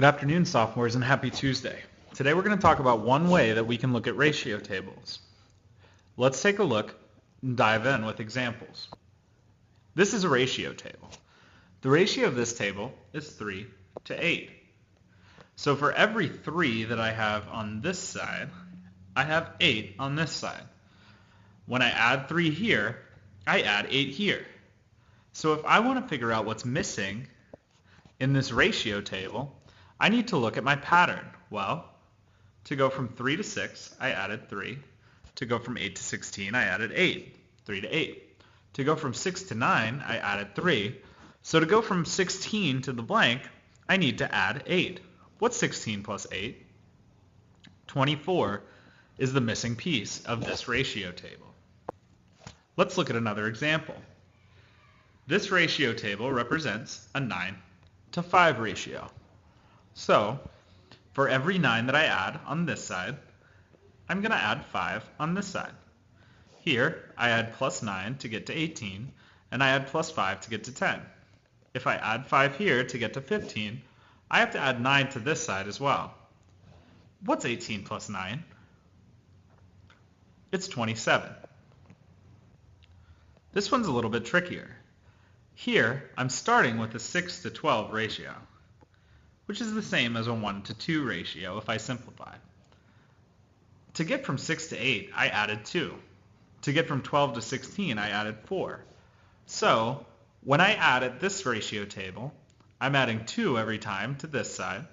Good afternoon, sophomores, and happy Tuesday. Today we're going to talk about one way that we can look at ratio tables. Let's take a look and dive in with examples. This is a ratio table. The ratio of this table is 3 to 8. So for every 3 that I have on this side, I have 8 on this side. When I add 3 here, I add 8 here. So if I want to figure out what's missing in this ratio table, I need to look at my pattern. Well, to go from 3 to 6, I added 3. To go from 8 to 16, I added 8. 3 to 8. To go from 6 to 9, I added 3. So to go from 16 to the blank, I need to add 8. What's 16 plus 8? 24 is the missing piece of this ratio table. Let's look at another example. This ratio table represents a 9 to 5 ratio. So, for every 9 that I add on this side, I'm going to add 5 on this side. Here, I add plus 9 to get to 18, and I add plus 5 to get to 10. If I add 5 here to get to 15, I have to add 9 to this side as well. What's 18 plus 9? It's 27. This one's a little bit trickier. Here, I'm starting with a 6 to 12 ratio, which is the same as a 1 to 2 ratio if I simplify. To get from 6 to 8, I added 2. To get from 12 to 16, I added 4. So, when I add at this ratio table, I'm adding 2 every time to this side,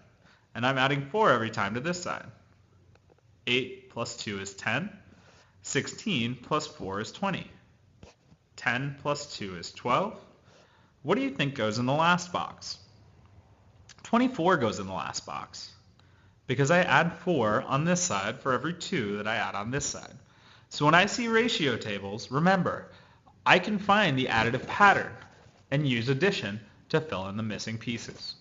and I'm adding 4 every time to this side. 8 plus 2 is 10. 16 plus 4 is 20. 10 plus 2 is 12. What do you think goes in the last box? 24 goes in the last box because I add 4 on this side for every 2 that I add on this side. So when I see ratio tables, remember, I can find the additive pattern and use addition to fill in the missing pieces.